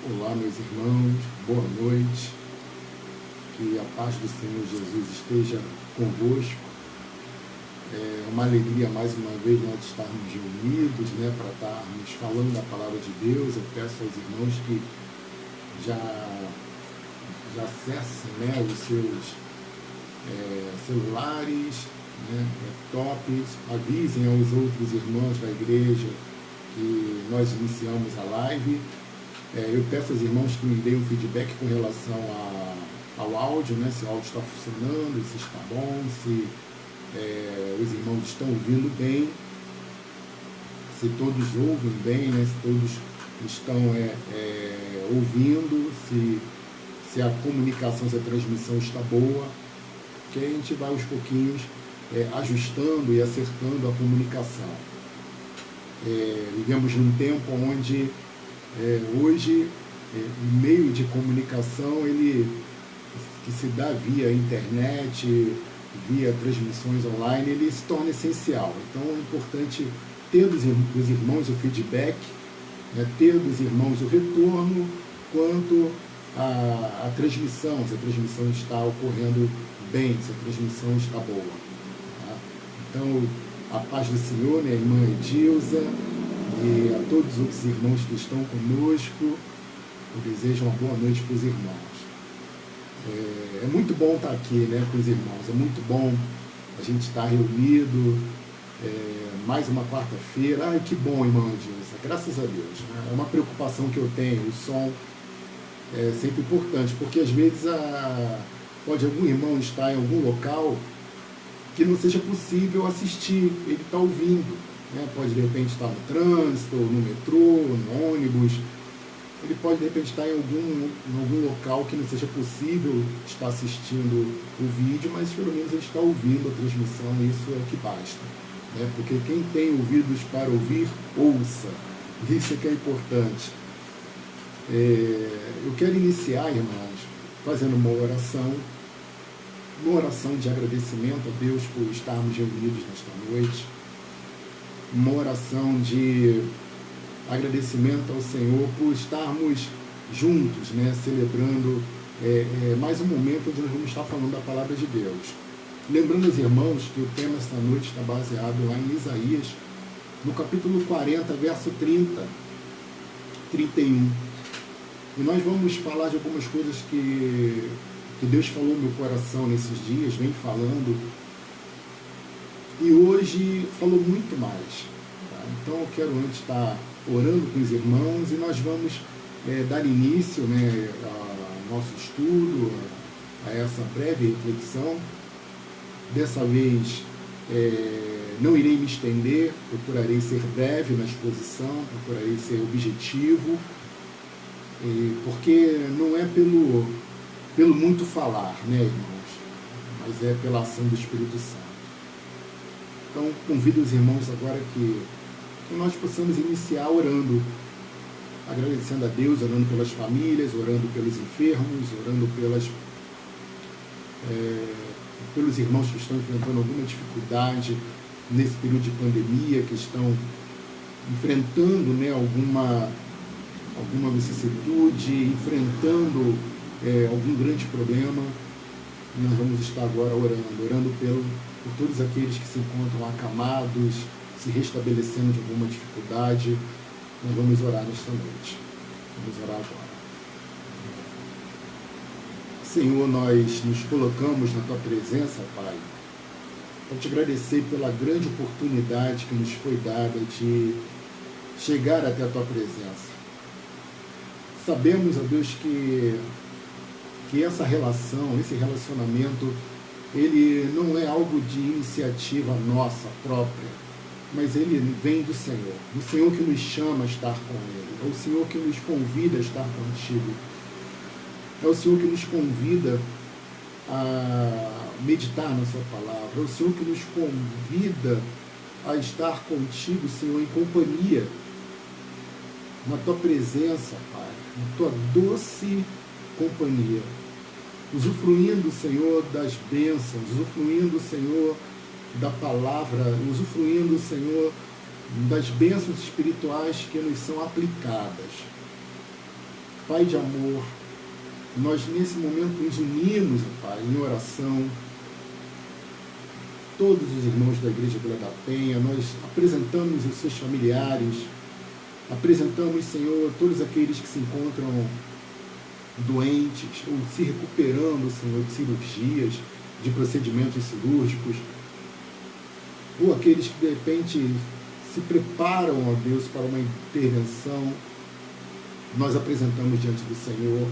Olá, meus irmãos, boa noite, que a paz do Senhor Jesus esteja convosco. É uma alegria mais uma vez nós estarmos reunidos, para estarmos falando da palavra de Deus. Eu peço aos irmãos que já acessem, os seus celulares, laptops, avisem aos outros irmãos da igreja que nós iniciamos a live. Eu peço aos irmãos que me deem um feedback com relação ao áudio, se o áudio está funcionando, se está bom, se os irmãos estão ouvindo bem, se todos ouvem bem, se todos estão ouvindo, se a comunicação, se a transmissão está boa, que a gente vai aos pouquinhos ajustando e acertando a comunicação. Vivemos num tempo onde hoje o meio de comunicação que se dá via internet, via transmissões online, ele se torna essencial. Então é importante ter dos irmãos o feedback, ter dos irmãos o retorno quanto à transmissão, se a transmissão está ocorrendo bem, se a transmissão está boa. Tá? Então, a paz do Senhor, minha irmã Edilza, e a todos os outros irmãos que estão conosco, eu desejo uma boa noite para os irmãos. É muito bom estar aqui, com os irmãos, é muito bom a gente estar reunido, mais uma quarta-feira. Ai, que bom, irmã Edilza, graças a Deus. É uma preocupação que eu tenho, o som é sempre importante, porque às vezes pode algum irmão estar em algum local que não seja possível assistir, ele está ouvindo. Pode de repente estar no trânsito, no metrô, no ônibus, ele pode de repente estar em algum local que não seja possível estar assistindo o vídeo, mas pelo menos ele está ouvindo a transmissão, e isso é o que basta. Porque quem tem ouvidos para ouvir, ouça. Isso é que é importante. Eu quero iniciar, irmãos, fazendo uma oração de agradecimento a Deus por estarmos reunidos nesta noite, uma oração de agradecimento ao Senhor por estarmos juntos, celebrando mais um momento onde nós vamos estar falando da palavra de Deus. Lembrando aos irmãos que o tema esta noite está baseado lá em Isaías, no capítulo 40, verso 30, 31. E nós vamos falar de algumas coisas que Deus falou no meu coração nesses dias, vem falando, e hoje falou muito mais. Tá? Então eu quero antes estar orando com os irmãos, e nós vamos dar início ao nosso estudo, a essa breve reflexão. Dessa vez não irei me estender, procurarei ser breve na exposição, procurarei ser objetivo, porque não é pelo muito falar, irmãos, mas é pela ação do Espírito Santo. Então, convido os irmãos agora que nós possamos iniciar orando, agradecendo a Deus, orando pelas famílias, orando pelos enfermos, orando pelos irmãos que estão enfrentando alguma dificuldade nesse período de pandemia, que estão enfrentando alguma vicissitude, enfrentando algum grande problema. Nós vamos estar agora orando por todos aqueles que se encontram acamados, se restabelecendo de alguma dificuldade. Nós vamos orar nesta noite. Vamos orar agora. Senhor, nós nos colocamos na Tua presença, Pai, para Te agradecer pela grande oportunidade que nos foi dada de chegar até a Tua presença. Sabemos, ó Deus, que essa relação, esse relacionamento, ele não é algo de iniciativa nossa própria, mas ele vem do Senhor que nos chama a estar com Ele, é o Senhor que nos convida a estar contigo, é o Senhor que nos convida a meditar na Sua palavra, é o Senhor que nos convida a estar contigo, Senhor, em companhia, na Tua presença, Pai, na Tua doce companhia, usufruindo, Senhor, das bênçãos, usufruindo, Senhor, da palavra, usufruindo, Senhor, das bênçãos espirituais que nos são aplicadas. Pai de amor, nós nesse momento nos unimos, Pai, em oração. Todos os irmãos da Igreja Vila da Penha, nós apresentamos os seus familiares, apresentamos, Senhor, todos aqueles que se encontram doentes ou se recuperando, Senhor, de cirurgias, de procedimentos cirúrgicos, ou aqueles que de repente se preparam, ó Deus, para uma intervenção. Nós apresentamos diante do Senhor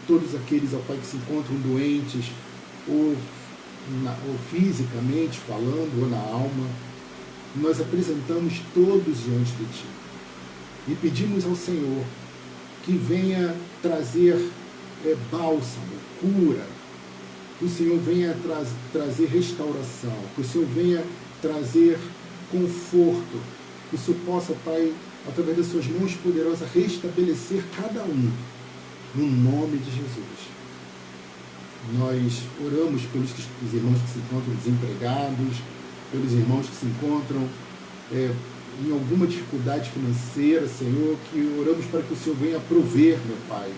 todos aqueles, ó Pai, que se encontram doentes, ou fisicamente falando, ou na alma. Nós apresentamos todos diante de Ti e pedimos ao Senhor que venha trazer bálsamo, cura, que o Senhor venha trazer restauração, que o Senhor venha trazer conforto, que o Senhor possa, Pai, através das suas mãos poderosas, restabelecer cada um, no nome de Jesus. Nós oramos pelos irmãos que se encontram desempregados, pelos irmãos que se encontram em alguma dificuldade financeira, Senhor, que oramos para que o Senhor venha prover, meu Pai.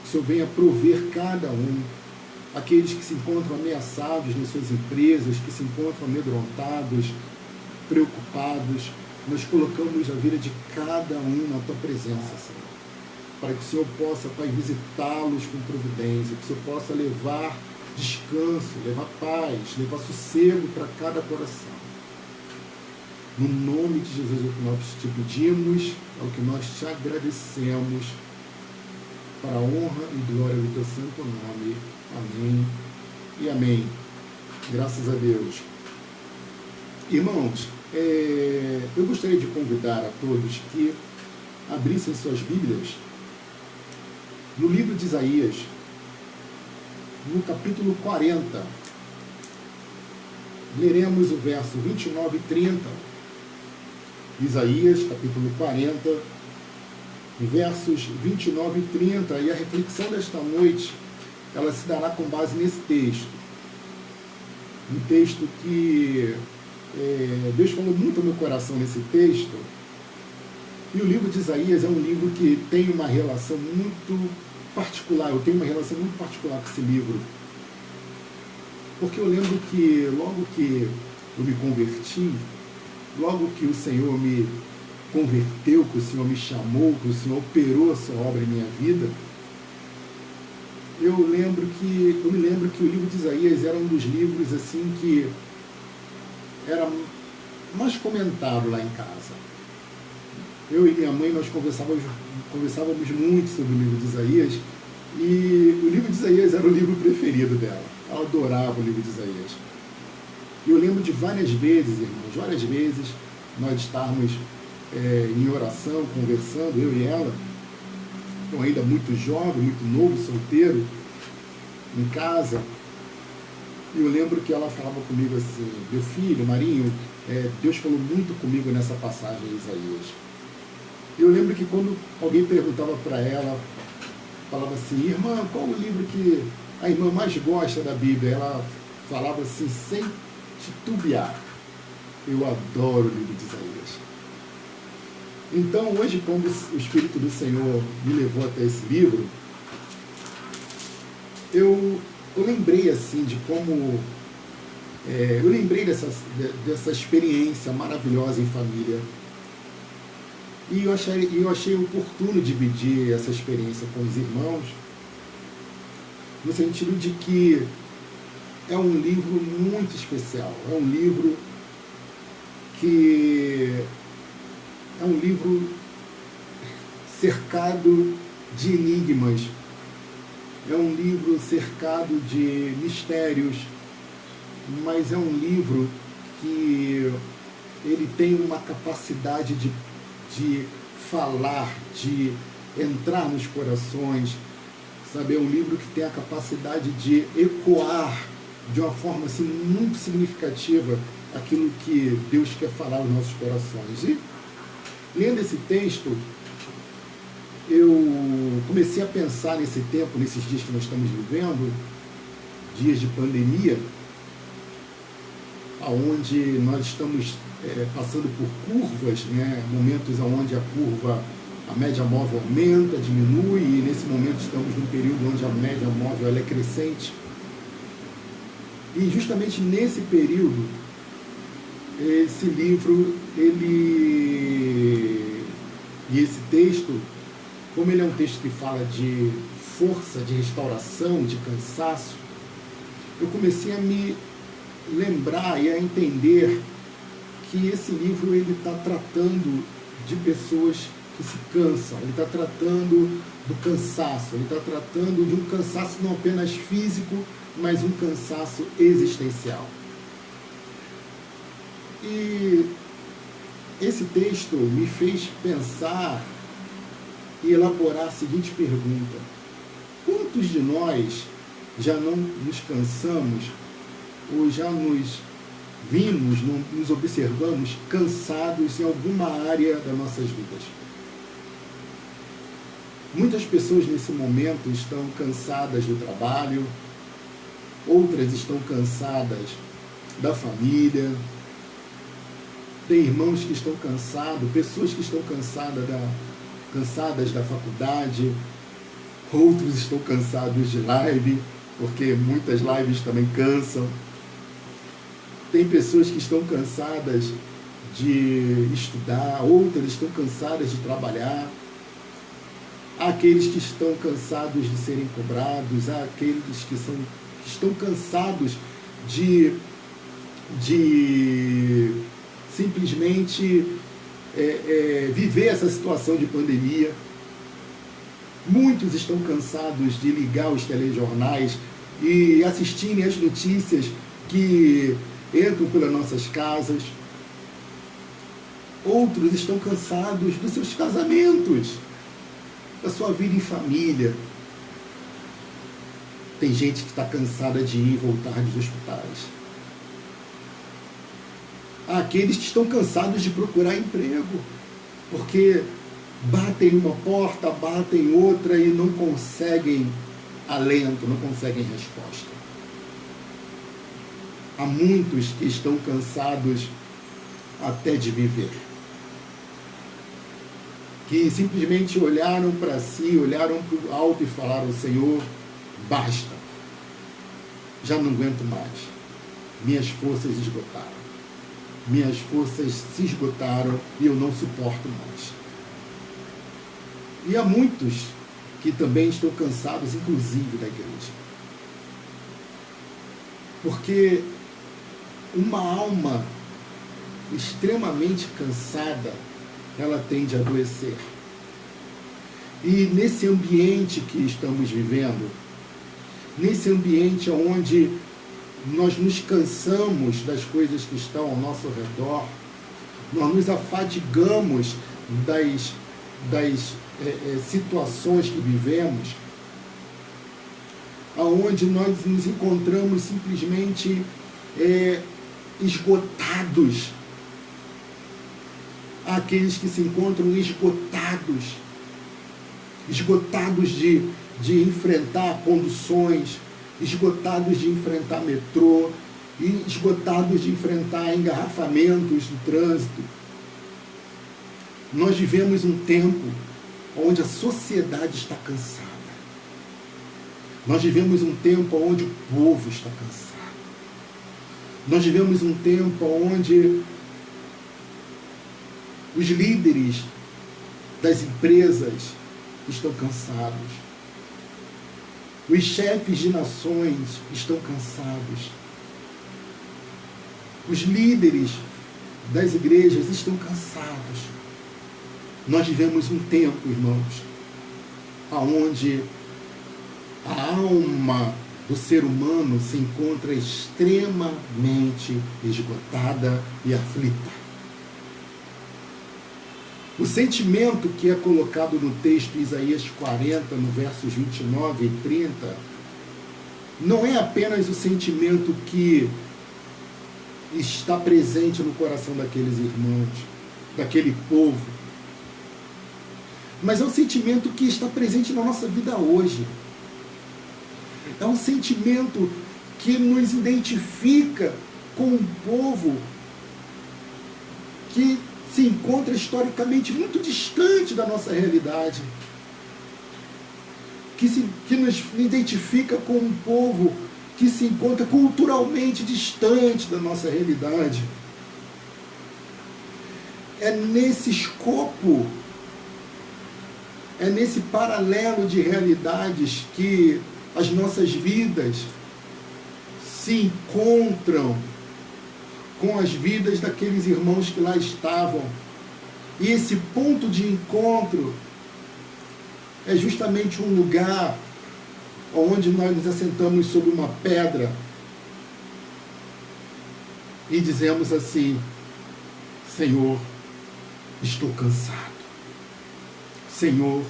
Que o Senhor venha prover cada um. Aqueles que se encontram ameaçados nas suas empresas, que se encontram amedrontados, preocupados, nós colocamos a vida de cada um na Tua presença, Senhor. Para que o Senhor possa, Pai, visitá-los com providência, que o Senhor possa levar descanso, levar paz, levar sossego para cada coração. No nome de Jesus, é o que nós te pedimos, é o que nós te agradecemos, para a honra e glória do teu santo nome. Amém e amém. Graças a Deus. Irmãos, eu gostaria de convidar a todos que abrissem suas Bíblias no livro de Isaías, no capítulo 40. Leremos o verso 29 e 30. Isaías, capítulo 40, versos 29 e 30. E a reflexão desta noite, ela se dará com base nesse texto. Um texto que Deus falou muito ao meu coração nesse texto. E o livro de Isaías é um livro que tem uma relação muito particular. Eu tenho uma relação muito particular com esse livro. Porque eu lembro que logo que eu me converti, logo que o Senhor me converteu, que o Senhor me chamou, que o Senhor operou a sua obra em minha vida, eu me lembro que o livro de Isaías era um dos livros assim que era mais comentado lá em casa. Eu e minha mãe, nós conversávamos muito sobre o livro de Isaías, e o livro de Isaías era o livro preferido dela. Ela adorava o livro de Isaías. E eu lembro de várias vezes, irmãos, várias vezes, nós estarmos em oração, conversando, eu e ela, então ainda muito jovem, muito novo, solteiro, em casa, e eu lembro que ela falava comigo assim: meu filho, Marinho, Deus falou muito comigo nessa passagem de Isaías. E eu lembro que quando alguém perguntava para ela, falava assim: irmã, qual o livro que a irmã mais gosta da Bíblia? Ela falava assim, sem titubear: eu adoro o livro de Isaías. Então, hoje, quando o Espírito do Senhor me levou até esse livro, eu lembrei assim de como... eu lembrei dessa experiência maravilhosa em família. E eu achei oportuno dividir essa experiência com os irmãos, no sentido de que é um livro muito especial. É um livro que... é um livro cercado de enigmas. É um livro cercado de mistérios. Mas é um livro que ele tem uma capacidade de falar, de entrar nos corações. Sabe? É um livro que tem a capacidade de ecoar de uma forma assim, muito significativa aquilo que Deus quer falar aos nossos corações. E, lendo esse texto, eu comecei a pensar nesse tempo, nesses dias que nós estamos vivendo, dias de pandemia, onde nós estamos passando por curvas, né? Momentos onde a curva a média móvel aumenta, diminui, e nesse momento estamos num período onde a média móvel ela é crescente. E justamente nesse período, esse livro, e esse texto, como ele é um texto que fala de força, de restauração, de cansaço, eu comecei a me lembrar e a entender que esse livro ele está tratando de pessoas que se cansam, ele está tratando do cansaço, ele está tratando de um cansaço não apenas físico, mas um cansaço existencial. E esse texto me fez pensar e elaborar a seguinte pergunta: quantos de nós já não nos cansamos ou já nos vimos, nos observamos cansados em alguma área das nossas vidas? Muitas pessoas nesse momento estão cansadas do trabalho, outras estão cansadas da família, tem irmãos que estão cansados, pessoas que estão cansadas da faculdade, outros estão cansados de live, porque muitas lives também cansam. Tem pessoas que estão cansadas de estudar, outras estão cansadas de trabalhar. Há aqueles que estão cansados de serem cobrados, há aqueles que estão cansados de simplesmente viver essa situação de pandemia. Muitos estão cansados de ligar os telejornais e assistirem as notícias que entram pelas nossas casas. Outros estão cansados dos seus casamentos, da sua vida em família. Tem gente que está cansada de ir e voltar dos hospitais. Há aqueles que estão cansados de procurar emprego, porque batem uma porta, batem outra e não conseguem alento, não conseguem resposta. Há muitos que estão cansados até de viver, que simplesmente olharam para si, olharam para o alto e falaram: Senhor, basta, já não aguento mais, minhas forças esgotaram, minhas forças se esgotaram e eu não suporto mais. E há muitos que também estão cansados, inclusive da igreja, porque uma alma extremamente cansada, ela tende a adoecer. E nesse ambiente que estamos vivendo, nesse ambiente onde nós nos cansamos das coisas que estão ao nosso redor, nós nos afadigamos das situações que vivemos, aonde nós nos encontramos simplesmente esgotados. Há aqueles que se encontram esgotados de enfrentar conduções, esgotados de enfrentar metrô, e esgotados de enfrentar engarrafamentos no trânsito. Nós vivemos um tempo onde a sociedade está cansada. Nós vivemos um tempo onde o povo está cansado. Nós vivemos um tempo onde os líderes das empresas estão cansados. Os chefes de nações estão cansados. Os líderes das igrejas estão cansados. Nós vivemos um tempo, irmãos, onde a alma do ser humano se encontra extremamente esgotada e aflita. O sentimento que é colocado no texto de Isaías 40, no versos 29 e 30, não é apenas o sentimento que está presente no coração daqueles irmãos, daquele povo, mas é um sentimento que está presente na nossa vida hoje. É um sentimento que nos identifica com um povo que se encontra historicamente muito distante da nossa realidade, que nos identifica com um povo que se encontra culturalmente distante da nossa realidade. É nesse escopo, é nesse paralelo de realidades que as nossas vidas se encontram com as vidas daqueles irmãos que lá estavam. E esse ponto de encontro é justamente um lugar onde nós nos assentamos sobre uma pedra e dizemos assim: Senhor, estou cansado. Senhor,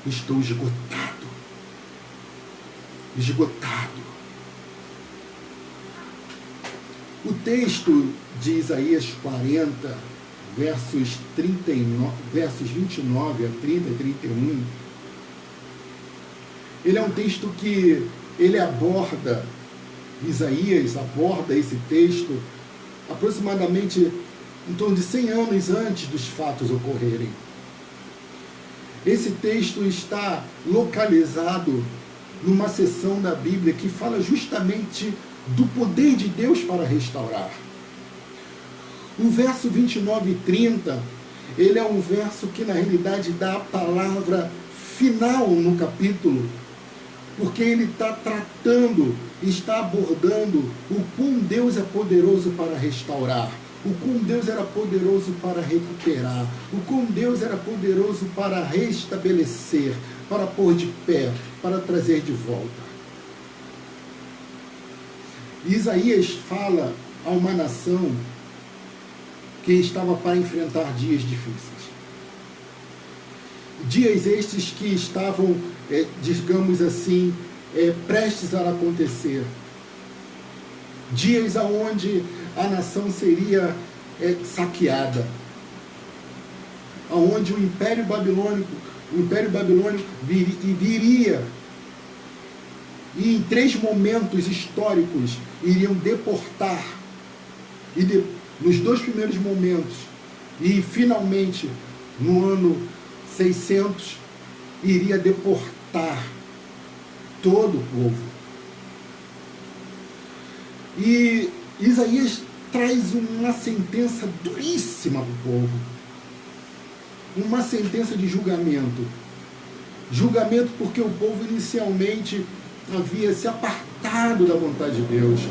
estou esgotado. Esgotado. O texto de Isaías 40, versos 29 a 30 e 31, ele é um texto que ele aborda, Isaías aborda esse texto aproximadamente em torno de 100 anos antes dos fatos ocorrerem. Esse texto está localizado numa seção da Bíblia que fala justamente do poder de Deus para restaurar. O verso 29 e 30, ele é um verso que na realidade dá a palavra final no capítulo, porque ele está tratando, está abordando o quão Deus é poderoso para restaurar, o quão Deus era poderoso para recuperar, o quão Deus era poderoso para restabelecer, para pôr de pé, para trazer de volta. Isaías fala a uma nação que estava para enfrentar dias difíceis. Dias estes que estavam, digamos assim, prestes a acontecer. Dias onde a nação seria saqueada. Onde o Império Babilônico viria e em 3 momentos históricos iriam deportar, nos 2 primeiros momentos, e finalmente no ano 600 iria deportar todo o povo. E Isaías traz uma sentença duríssima para o povo, uma sentença de julgamento. Julgamento porque o povo inicialmente havia se apartado da vontade de Deus,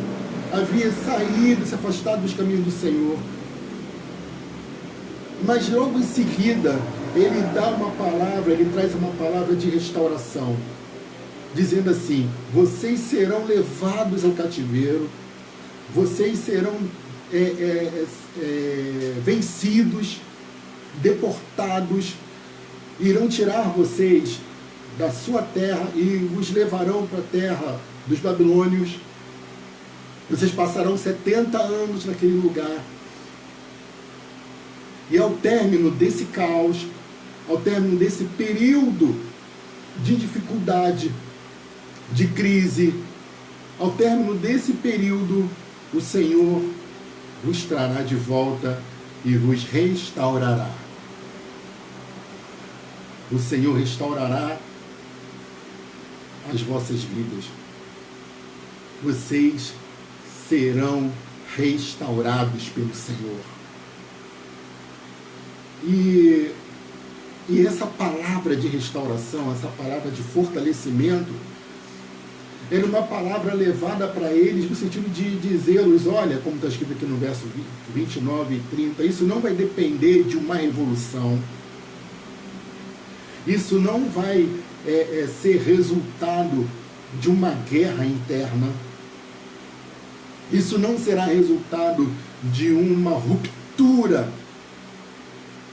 havia saído, se afastado dos caminhos do Senhor. Mas logo em seguida, ele dá uma palavra, ele traz uma palavra de restauração, dizendo assim: vocês serão levados ao cativeiro, vocês serão vencidos, deportados, irão tirar vocês da sua terra e os levarão para a terra dos babilônios. Vocês passarão 70 anos naquele lugar. E ao término desse caos, ao término desse período de dificuldade, de crise, ao término desse período, o Senhor vos trará de volta e vos restaurará. O Senhor restaurará as vossas vidas. Vocês serão restaurados pelo Senhor. E essa palavra de restauração, essa palavra de fortalecimento, era uma palavra levada para eles no sentido de dizer-los: olha, como está escrito aqui no verso 29 e 30, isso não vai depender de uma revolução. Isso não vai ser resultado de uma guerra interna. Isso não será resultado de uma ruptura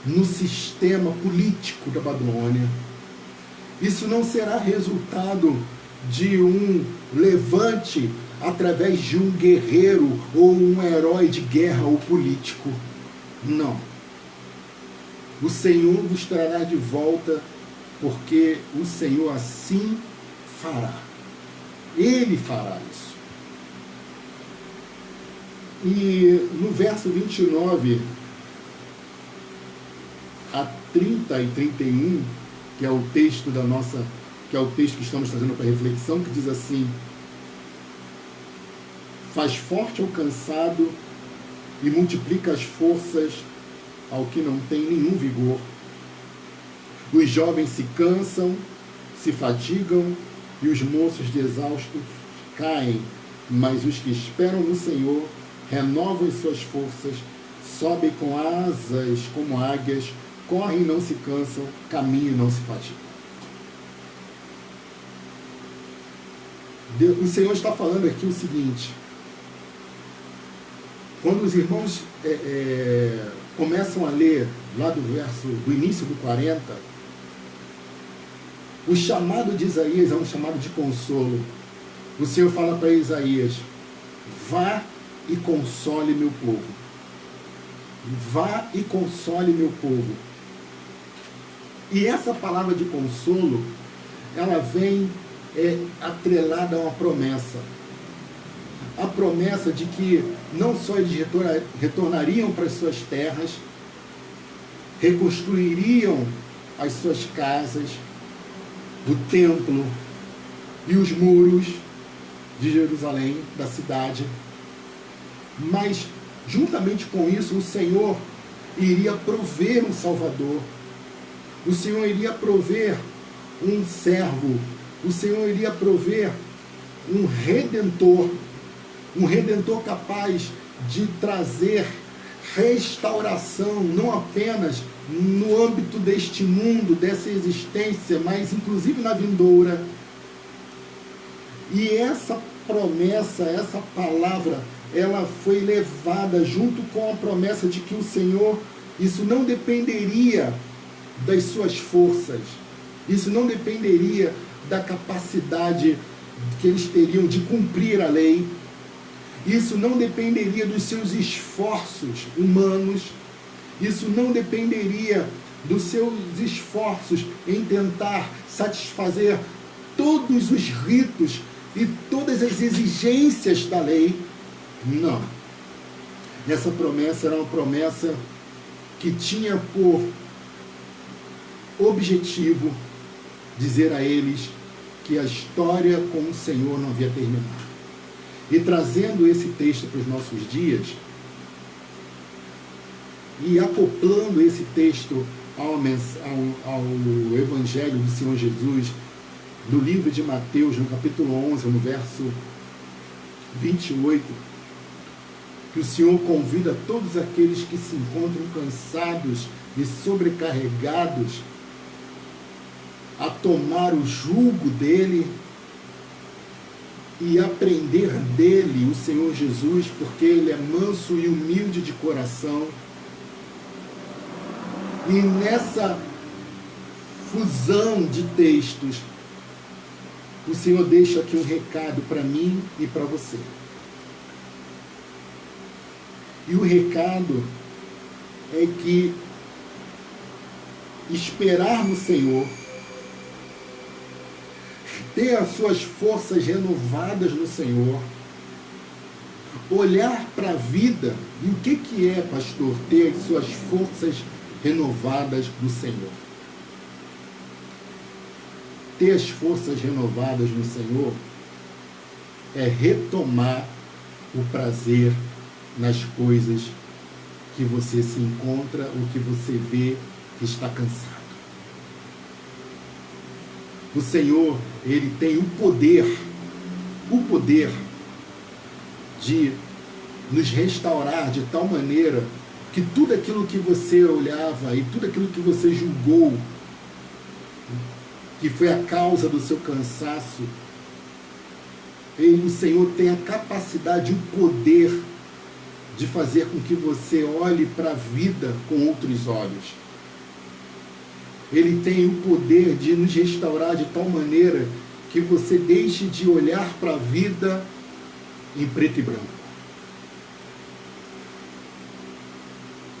no sistema político da Babilônia. Isso não será resultado de um levante através de um guerreiro ou um herói de guerra ou político. Não. O Senhor vos trará de volta, porque o Senhor assim fará. Ele fará isso. E no verso 29, 30 e 31, que é o texto que é o texto que estamos trazendo para reflexão, que diz assim: faz forte ao cansado e multiplica as forças ao que não tem nenhum vigor. Os jovens se cansam, se fatigam, e os moços de exaustos caem, mas os que esperam no Senhor renovam as suas forças, sobem com asas como águias, correm e não se cansam, caminham e não se fatigam. O Senhor está falando aqui o seguinte: quando os irmãos começam a ler lá do início do 40, o chamado de Isaías é um chamado de consolo. O Senhor fala para Isaías: vá e console meu povo. Vá e console meu povo. E essa palavra de consolo, ela vem atrelada a uma promessa. A promessa de que não só eles retornariam para as suas terras, reconstruiriam as suas casas, o templo e os muros de Jerusalém, da cidade, mas juntamente com isso o Senhor iria prover um Salvador, o Senhor iria prover um servo, o Senhor iria prover um redentor capaz de trazer restauração, não apenas no âmbito deste mundo, dessa existência, mas inclusive na vindoura. E essa promessa, essa palavra, ela foi levada junto com a promessa de que o Senhor, isso não dependeria das suas forças, isso não dependeria da capacidade que eles teriam de cumprir a lei, isso não dependeria dos seus esforços humanos, isso não dependeria dos seus esforços em tentar satisfazer todos os ritos e todas as exigências da lei. Não. Essa promessa era uma promessa que tinha por objetivo dizer a eles que a história com o Senhor não havia terminado. E trazendo esse texto para os nossos dias, e acoplando esse texto ao Evangelho do Senhor Jesus, do livro de Mateus, no capítulo 11, no verso 28, que o Senhor convida todos aqueles que se encontram cansados e sobrecarregados a tomar o jugo dele e aprender dele, o Senhor Jesus, porque ele é manso e humilde de coração. E nessa fusão de textos, o Senhor deixa aqui um recado para mim e para você. E o recado é que esperar no Senhor, ter as suas forças renovadas no Senhor, olhar para a vida, e o que é, pastor, ter as suas forças renovadas no Senhor? Ter as forças renovadas no Senhor é retomar o prazer nas coisas que você se encontra ou que você vê que está cansado. O Senhor, ele tem o poder de nos restaurar de tal maneira que tudo aquilo que você olhava e tudo aquilo que você julgou que foi a causa do seu cansaço, o Senhor tem a capacidade, o poder de fazer com que você olhe para a vida com outros olhos. Ele tem o poder de nos restaurar de tal maneira que você deixe de olhar para a vida em preto e branco.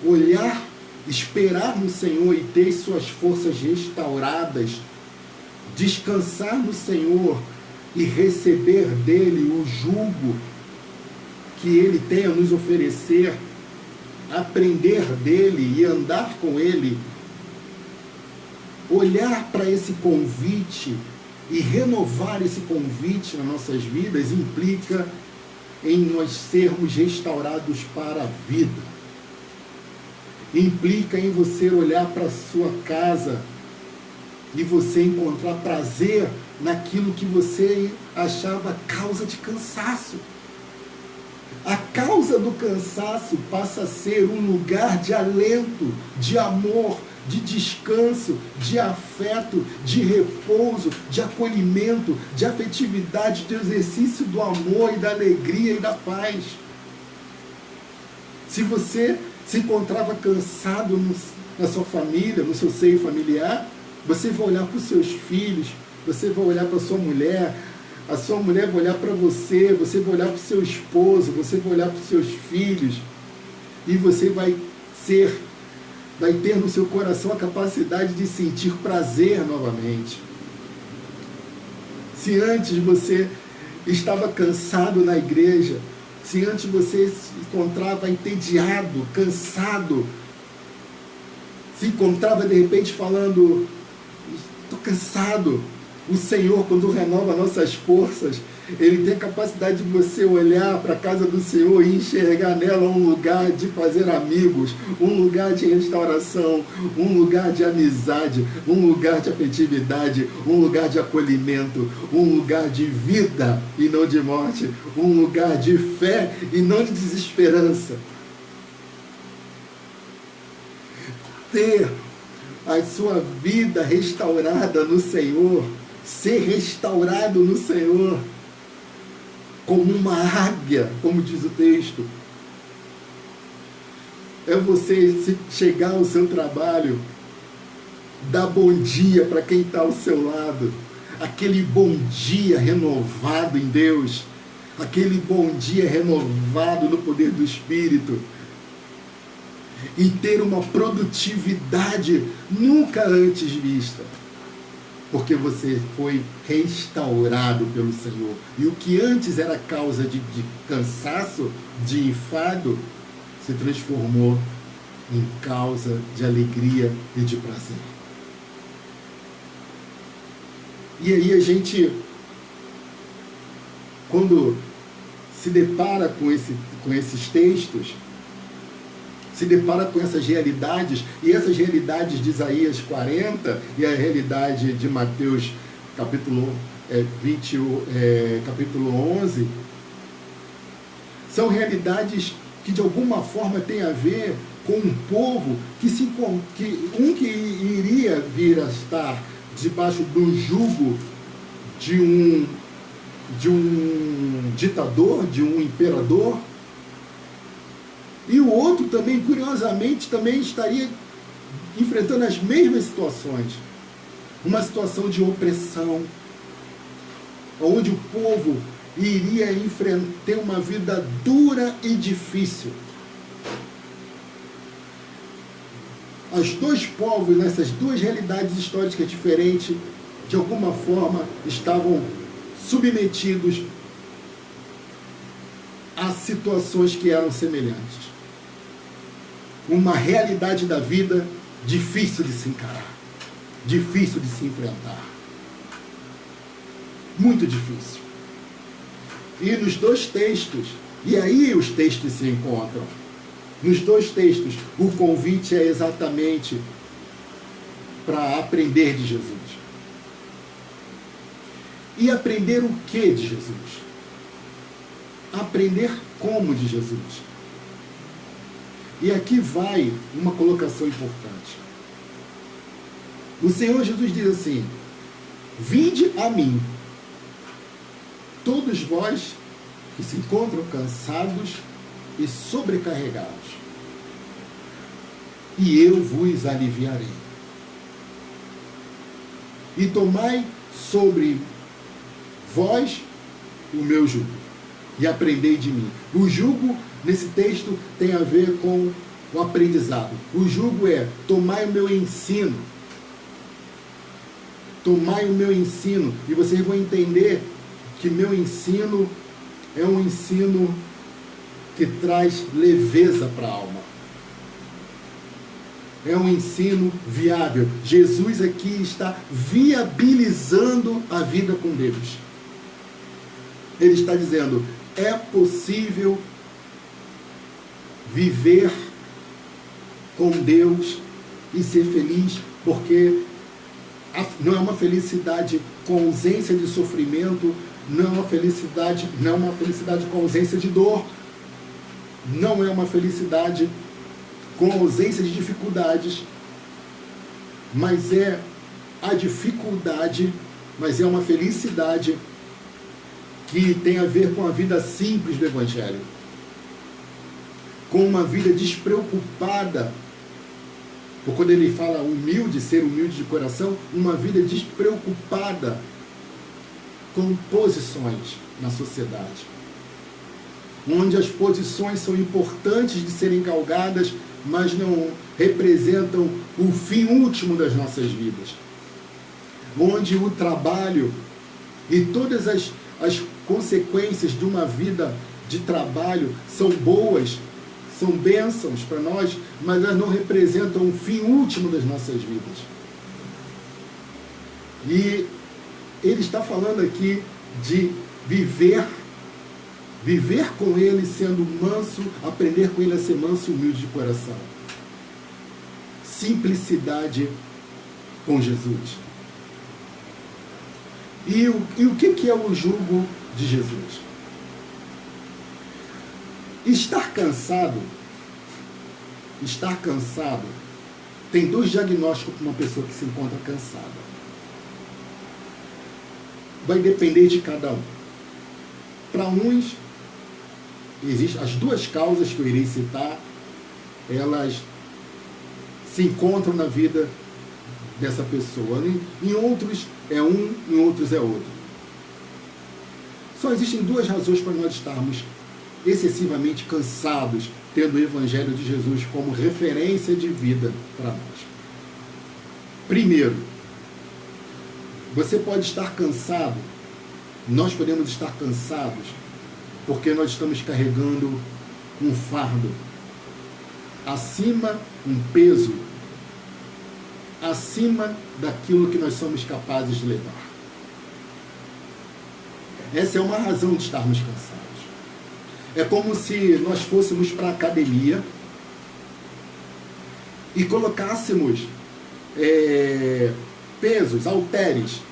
Olhar, esperar no Senhor e ter suas forças restauradas, descansar no Senhor e receber dele o jugo que ele tem a nos oferecer, aprender dele e andar com ele, olhar para esse convite e renovar esse convite nas nossas vidas implica em nós sermos restaurados para a vida. Implica em você olhar para a sua casa e você encontrar prazer naquilo que você achava causa de cansaço. A causa do cansaço passa a ser um lugar de alento, de amor, de descanso, de afeto, de repouso, de acolhimento, de afetividade, de exercício do amor e da alegria e da paz. Se você se encontrava cansado na sua família, no seu seio familiar, você vai olhar para os seus filhos, você vai olhar para a sua mulher vai olhar para você vai olhar para o seu esposo, você vai olhar para os seus filhos, e você vai ter no seu coração a capacidade de sentir prazer novamente. Se antes você estava cansado na igreja, se antes você se encontrava entediado, cansado, se encontrava de repente falando, estou cansado, o Senhor, quando renova nossas forças, Ele tem a capacidade de você olhar para a casa do Senhor e enxergar nela um lugar de fazer amigos, um lugar de restauração, um lugar de amizade, um lugar de afetividade, um lugar de acolhimento, um lugar de vida e não de morte, um lugar de fé e não de desesperança. Ter a sua vida restaurada no Senhor, ser restaurado no Senhor, como uma águia, como diz o texto, é você chegar ao seu trabalho, dar bom dia para quem está ao seu lado, aquele bom dia renovado em Deus, aquele bom dia renovado no poder do Espírito, e ter uma produtividade nunca antes vista, porque você foi restaurado pelo Senhor. E o que antes era causa de cansaço, de enfado, se transformou em causa de alegria e de prazer. E aí a gente, quando se depara com esses textos, se depara com essas realidades, e essas realidades de Isaías 40 e a realidade de Mateus capítulo 11, são realidades que de alguma forma têm a ver com um povo que iria vir a estar debaixo do jugo de um ditador, de um imperador, e o outro também, curiosamente, também estaria enfrentando as mesmas situações. Uma situação de opressão, onde o povo iria enfrentar uma vida dura e difícil. Os dois povos, nessas duas realidades históricas diferentes, de alguma forma, estavam submetidos a situações que eram semelhantes. Uma realidade da vida difícil de se encarar, difícil de se enfrentar, muito difícil. E nos dois textos, e aí os textos se encontram, nos dois textos o convite é exatamente para aprender de Jesus. E aprender o que de Jesus? Aprender como de Jesus. E aqui vai uma colocação importante. O Senhor Jesus diz assim: vinde a mim, todos vós que se encontram cansados e sobrecarregados, e eu vos aliviarei. E tomai sobre vós o meu jugo, e aprendei de mim. O jugo, nesse texto, tem a ver com o aprendizado. O jugo é: tomai o meu ensino. Tomai o meu ensino. E vocês vão entender que meu ensino é um ensino que traz leveza para a alma. é um ensino viável. Jesus aqui está viabilizando a vida com Deus. Ele está dizendo, é possível viver com Deus e ser feliz, porque não é uma felicidade com ausência de sofrimento, não é uma felicidade com ausência de dor, não é uma felicidade com ausência de dificuldades, mas é a dificuldade, mas é uma felicidade que tem a ver com a vida simples do Evangelho, com uma vida despreocupada, por quando ele fala humilde, ser humilde de coração, uma vida despreocupada com posições na sociedade, onde as posições são importantes de serem galgadas, mas não representam o fim último das nossas vidas, onde o trabalho e todas as consequências de uma vida de trabalho são boas, são bênçãos para nós, mas elas não representam o fim último das nossas vidas. E ele está falando aqui de viver com ele sendo manso, aprender com ele a ser manso e humilde de coração. Simplicidade com Jesus. E o que é o jugo de Jesus? Estar cansado, tem dois diagnósticos para uma pessoa que se encontra cansada. Vai depender de cada um. Para uns, existem as duas causas que eu irei citar, elas se encontram na vida dessa pessoa. Em outros é um, em outros é outro. Só existem duas razões para nós estarmos excessivamente cansados, tendo o Evangelho de Jesus como referência de vida para nós. Primeiro, você pode estar cansado, nós podemos estar cansados, porque nós estamos carregando um fardo acima, um peso acima daquilo que nós somos capazes de levar. Essa é uma razão de estarmos cansados. É como se nós fôssemos para a academia e colocássemos pesos, halteres,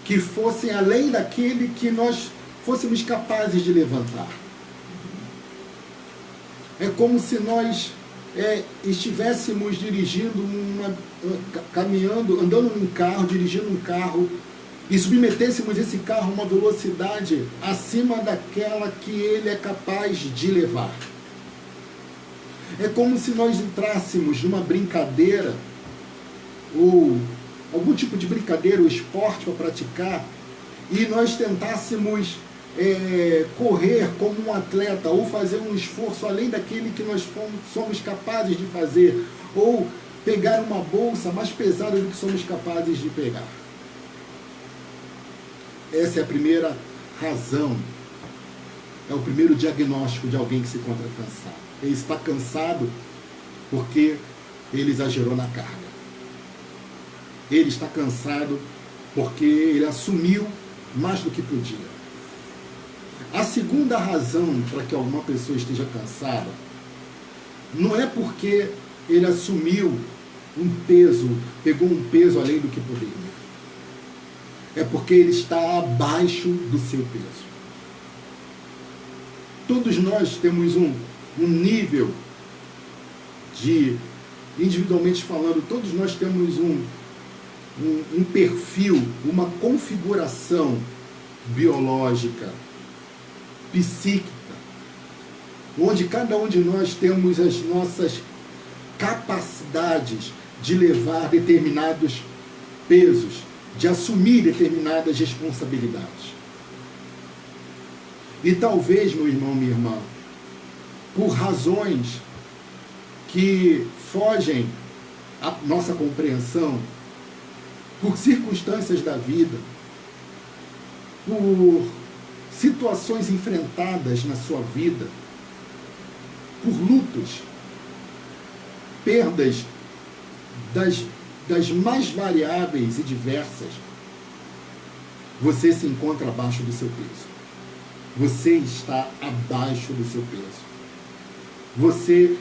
que fossem além daquele que nós fôssemos capazes de levantar. É como se nós estivéssemos caminhando, andando num carro, dirigindo um carro, e submetêssemos esse carro a uma velocidade acima daquela que ele é capaz de levar. É como se nós entrássemos numa brincadeira, ou algum tipo de brincadeira ou esporte para praticar, e nós tentássemos correr como um atleta, ou fazer um esforço além daquele que nós somos capazes de fazer, ou pegar uma bolsa mais pesada do que somos capazes de pegar. Essa é a primeira razão, é o primeiro diagnóstico de alguém que se encontra cansado. Ele está cansado porque ele exagerou na carga. Ele está cansado porque ele assumiu mais do que podia. A segunda razão para que alguma pessoa esteja cansada não é porque ele assumiu um peso, pegou um peso além do que poderia. É porque ele está abaixo do seu peso. Todos nós temos um nível de, individualmente falando, todos nós temos um perfil, uma configuração biológica, psíquica, onde cada um de nós temos as nossas capacidades de levar determinados pesos, de assumir determinadas responsabilidades. E talvez, meu irmão, minha irmã, por razões que fogem à nossa compreensão, por circunstâncias da vida, por situações enfrentadas na sua vida, por lutos, perdas das mais variáveis e diversas, você se encontra abaixo do seu peso. Você está abaixo do seu peso. Você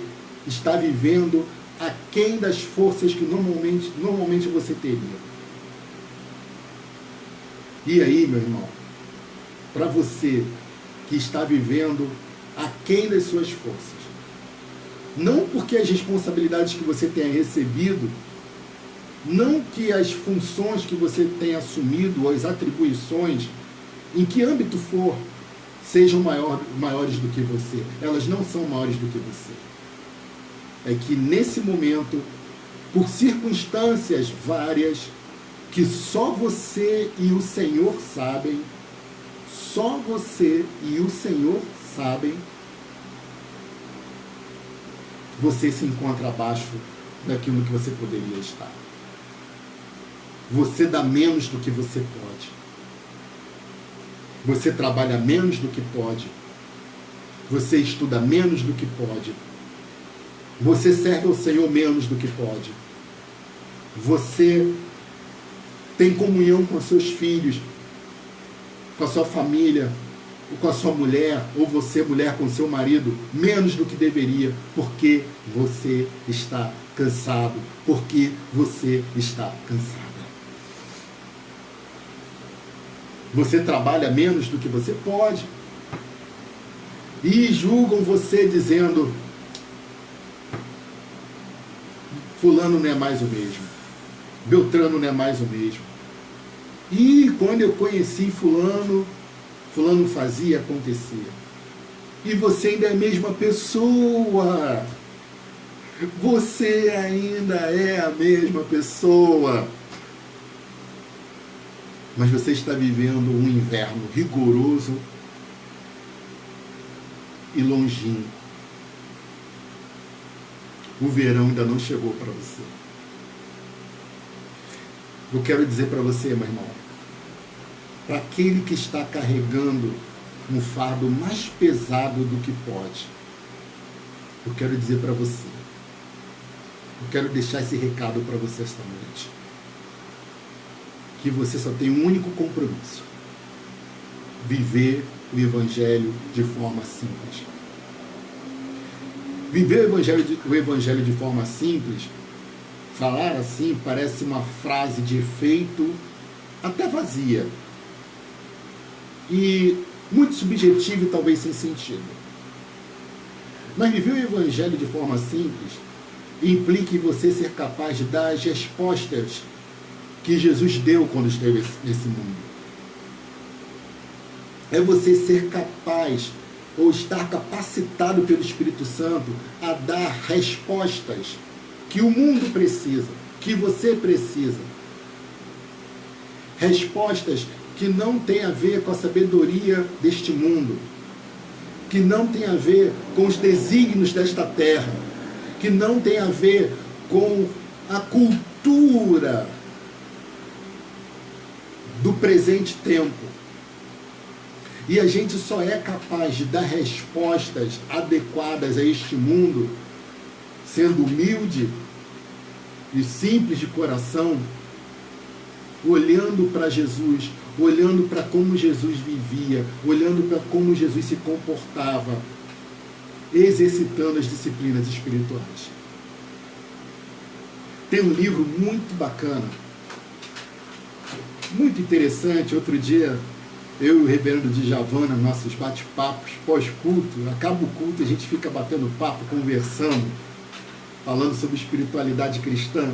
está vivendo aquém das forças que normalmente você teria. E aí, meu irmão, para você que está vivendo aquém das suas forças, não porque as responsabilidades que você tenha recebido, não que as funções que você tenha assumido, ou as atribuições, em que âmbito for, sejam maiores do que você. Elas não são maiores do que você. É que nesse momento, por circunstâncias várias, que só você e o Senhor sabem, só você e o Senhor sabem, você se encontra abaixo daquilo que você poderia estar. Você dá menos do que você pode. Você trabalha menos do que pode. Você estuda menos do que pode. Você serve ao Senhor menos do que pode. Você tem comunhão com seus filhos, com a sua família, ou com a sua mulher, ou você, mulher, com seu marido, menos do que deveria, porque você está cansado, porque você está cansada. Você trabalha menos do que você pode, e julgam você dizendo: fulano não é mais o mesmo, Beltrano não é mais o mesmo. E quando eu conheci fulano fazia, acontecia. E você ainda é a mesma pessoa. Você ainda é a mesma pessoa. Mas você está vivendo um inverno rigoroso e longínquo. O verão ainda não chegou para você. Eu quero dizer para você, meu irmão, para aquele que está carregando um fardo mais pesado do que pode, eu quero dizer para você, eu quero deixar esse recado para você esta noite, que você só tem um único compromisso: viver o Evangelho de forma simples. Viver o Evangelho de forma simples, falar assim parece uma frase de efeito até vazia e muito subjetiva e talvez sem sentido. Mas viver o Evangelho de forma simples implica em você ser capaz de dar as respostas que Jesus deu quando esteve nesse mundo. É você ser capaz ou estar capacitado pelo Espírito Santo a dar respostas que o mundo precisa, que você precisa. Respostas que não têm a ver com a sabedoria deste mundo, que não tem a ver com os desígnios desta terra, que não tem a ver com a cultura do presente tempo. E a gente só é capaz de dar respostas adequadas a este mundo sendo humilde e simples de coração, olhando para Jesus, olhando para como Jesus vivia, olhando para como Jesus se comportava, exercitando as disciplinas espirituais. Tem um livro muito bacana, muito interessante. Outro dia, eu e o reverendo Djavana, nossos bate-papos pós-culto, acaba o culto, a gente fica batendo papo, conversando, falando sobre espiritualidade cristã.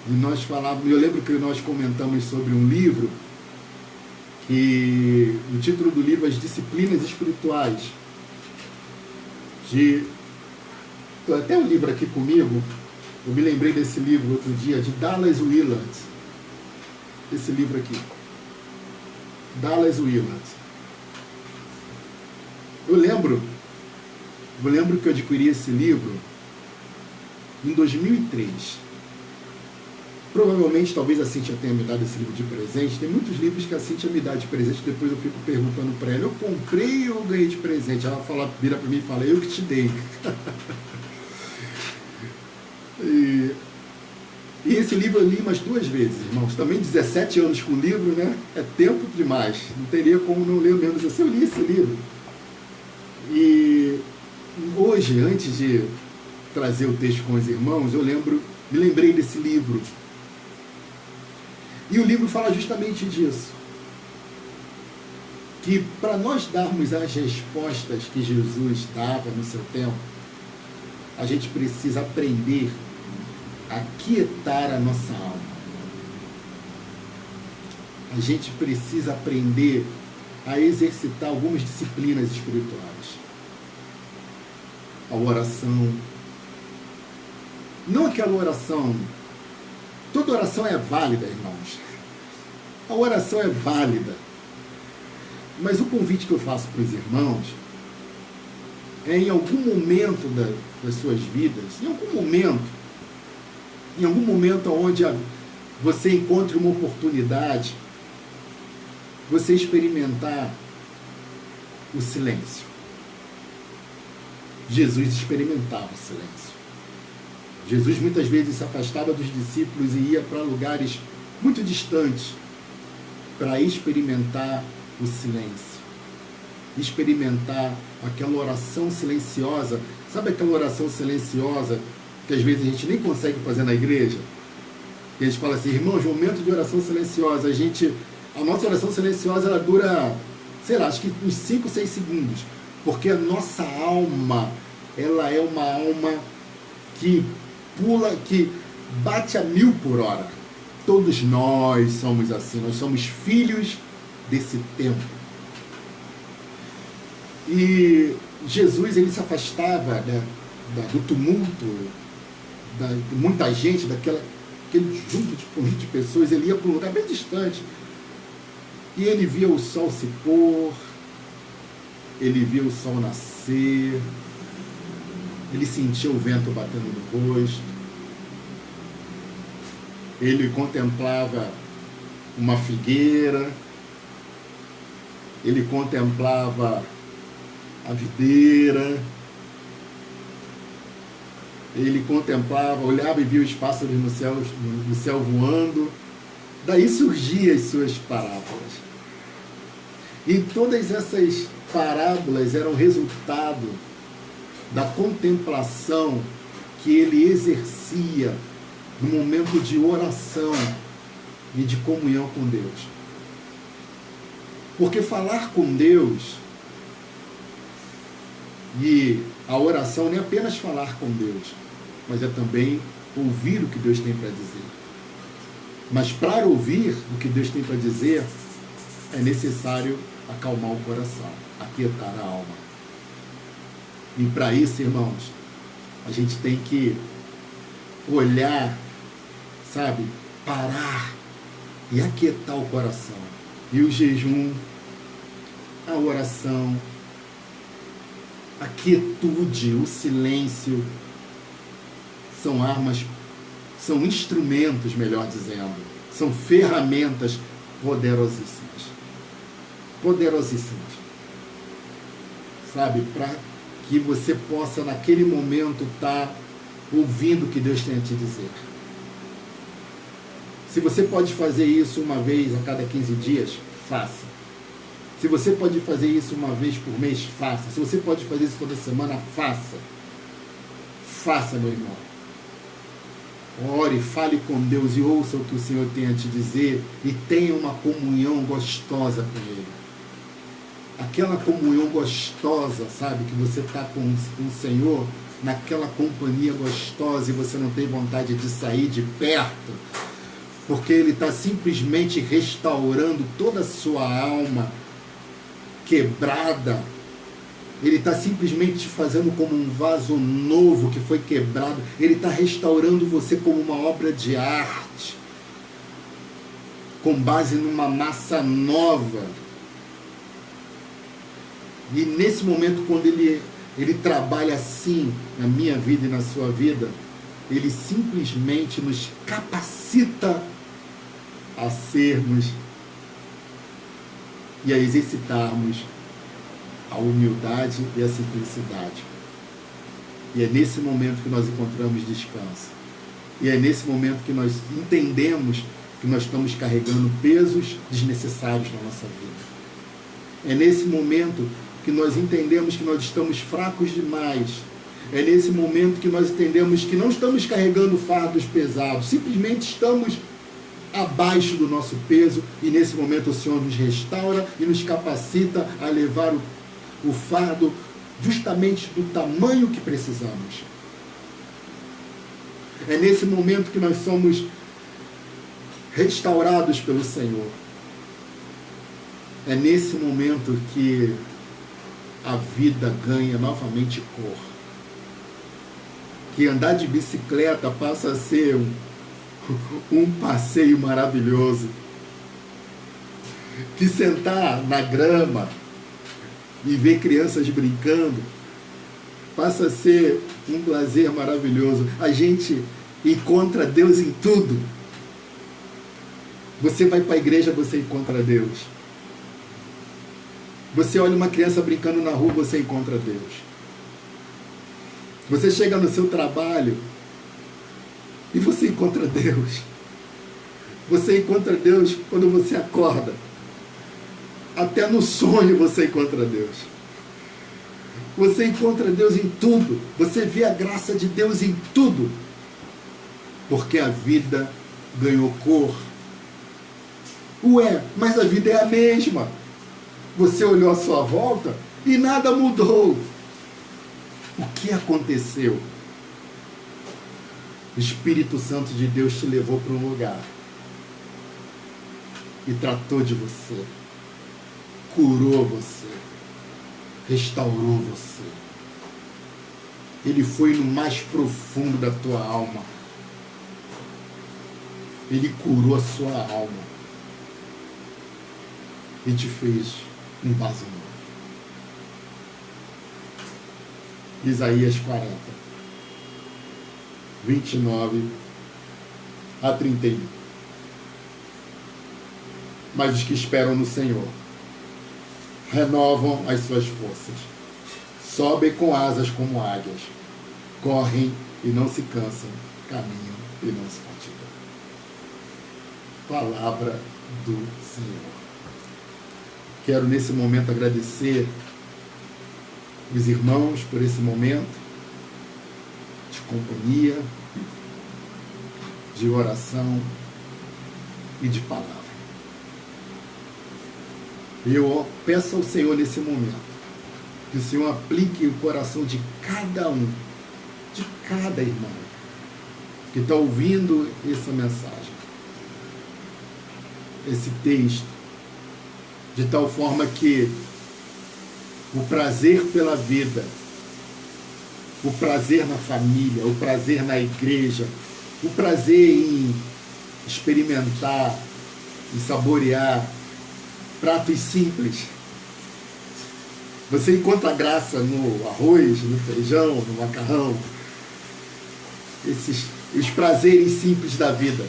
E nós falávamos, eu lembro que nós comentamos sobre um livro, que o título do livro é As Disciplinas Espirituais. Tô até o livro aqui comigo, eu me lembrei desse livro outro dia, de Dallas Willard. Esse livro aqui. Dallas Willard. Eu lembro que eu adquiri esse livro em 2003. Provavelmente, talvez a Cíntia tenha me dado esse livro de presente. Tem muitos livros que a Cíntia me dá de presente, depois eu fico perguntando para ela: eu comprei ou ganhei de presente? Ela vira para mim e fala: eu que te dei. E esse livro eu li umas 2 vezes, irmãos. Também 17 anos com o livro, né? É tempo demais. Não teria como não ler menos assim. Eu li esse livro. E hoje, antes de trazer o texto com os irmãos, me lembrei desse livro. E o livro fala justamente disso. Que para nós darmos as respostas que Jesus dava no seu tempo, a gente precisa aprender a quietar a nossa alma. A gente precisa aprender a exercitar algumas disciplinas espirituais. A oração. Não aquela oração. Toda oração é válida, irmãos. A oração é válida. Mas o convite que eu faço para os irmãos é em algum momento das suas vidas, em algum momento onde você encontre uma oportunidade, você experimentar o silêncio. Jesus experimentava o silêncio. Jesus muitas vezes se afastava dos discípulos e ia para lugares muito distantes para experimentar o silêncio. Experimentar aquela oração silenciosa. Sabe aquela oração silenciosa que às vezes a gente nem consegue fazer na igreja? E a gente fala assim, irmãos, momento de oração silenciosa. A nossa oração silenciosa, ela dura, sei lá, acho que uns 5, 6 segundos. Porque a nossa alma, ela é uma alma que pula, que bate a 1000 por hora. Todos nós somos assim, nós somos filhos desse tempo. E Jesus, ele se afastava do tumulto, de muita gente, aquele conjunto de pessoas, ele ia para um lugar bem distante. E ele via o sol se pôr, ele via o sol nascer, ele sentia o vento batendo no rosto, ele contemplava uma figueira, ele contemplava a videira, ele contemplava, olhava e via os pássaros no céu voando. Daí surgiam as suas parábolas. E todas essas parábolas eram resultado da contemplação que ele exercia no momento de oração e de comunhão com Deus. Porque falar com Deus e a oração não é apenas falar com Deus, mas é também ouvir o que Deus tem para dizer. Mas para ouvir o que Deus tem para dizer, é necessário acalmar o coração, aquietar a alma. E para isso, irmãos, a gente tem que olhar, sabe, parar e aquietar o coração. E o jejum, a oração, a quietude, o silêncio, são armas, são instrumentos, melhor dizendo, são ferramentas poderosíssimas. Poderosíssimas. Sabe, para que você possa, naquele momento, estar ouvindo o que Deus tem a te dizer. Se você pode fazer isso uma vez a cada 15 dias, faça. Se você pode fazer isso uma vez por mês, faça. Se você pode fazer isso toda semana, faça. Faça, meu irmão. Ore, fale com Deus e ouça o que o Senhor tem a te dizer e tenha uma comunhão gostosa com Ele. Aquela comunhão gostosa, sabe, que você está com o Senhor, naquela companhia gostosa e você não tem vontade de sair de perto, porque Ele está simplesmente restaurando toda a sua alma quebrada. Ele está simplesmente te fazendo como um vaso novo que foi quebrado. Ele está restaurando você como uma obra de arte, com base numa massa nova. E nesse momento, quando ele trabalha assim na minha vida e na sua vida, ele simplesmente nos capacita a sermos e a exercitarmos a humildade e a simplicidade. E é nesse momento que nós encontramos descanso. E é nesse momento que nós entendemos que nós estamos carregando pesos desnecessários na nossa vida. É nesse momento que nós entendemos que nós estamos fracos demais. É nesse momento que nós entendemos que não estamos carregando fardos pesados, simplesmente estamos abaixo do nosso peso, e nesse momento o Senhor nos restaura e nos capacita a levar o fardo justamente do tamanho que precisamos. É nesse momento que nós somos restaurados pelo Senhor. É nesse momento que a vida ganha novamente cor. Que andar de bicicleta passa a ser um passeio maravilhoso. Que sentar na grama e ver crianças brincando passa a ser um prazer maravilhoso. A gente encontra Deus em tudo. Você vai para a igreja, você encontra Deus. Você olha uma criança brincando na rua, você encontra Deus. Você chega no seu trabalho e você encontra Deus. Você encontra Deus quando você acorda. Até no sonho você encontra Deus. Você encontra Deus em tudo. Você vê a graça de Deus em tudo. Porque a vida ganhou cor. Ué, mas a vida é a mesma. Você olhou à sua volta e nada mudou. O que aconteceu? O Espírito Santo de Deus te levou para um lugar e tratou de você, curou você, restaurou você. Ele foi no mais profundo da tua alma. Ele curou a sua alma e te fez um vaso novo. Isaías 40, 29 a 31. Mas os que esperam no Senhor renovam as suas forças, sobem com asas como águias, correm e não se cansam, caminham e não se fatigam. Palavra do Senhor. Quero nesse momento agradecer os irmãos por esse momento de companhia, de oração e de palavra. Eu peço ao Senhor nesse momento que o Senhor aplique o coração de cada um, de cada irmão que está ouvindo essa mensagem, esse texto, de tal forma que o prazer pela vida, o prazer na família, o prazer na igreja, o prazer em experimentar e saborear pratos simples. Você encontra graça no arroz, no feijão, no macarrão. Os prazeres simples da vida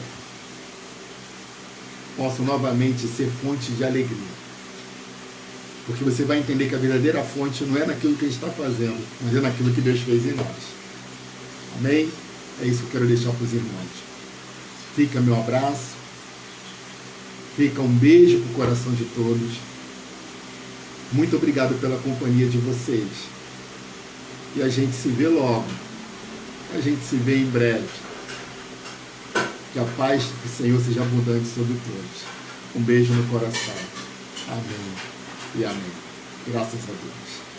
possam novamente ser fonte de alegria. Porque você vai entender que a verdadeira fonte não é naquilo que a gente está fazendo, mas é naquilo que Deus fez em nós. Amém? É isso que eu quero deixar para os irmãos. Fica meu abraço. Fica um beijo para o coração de todos. Muito obrigado pela companhia de vocês. E a gente se vê logo. A gente se vê em breve. Que a paz do Senhor seja abundante sobre todos. Um beijo no coração. Amém e amém. Graças a Deus.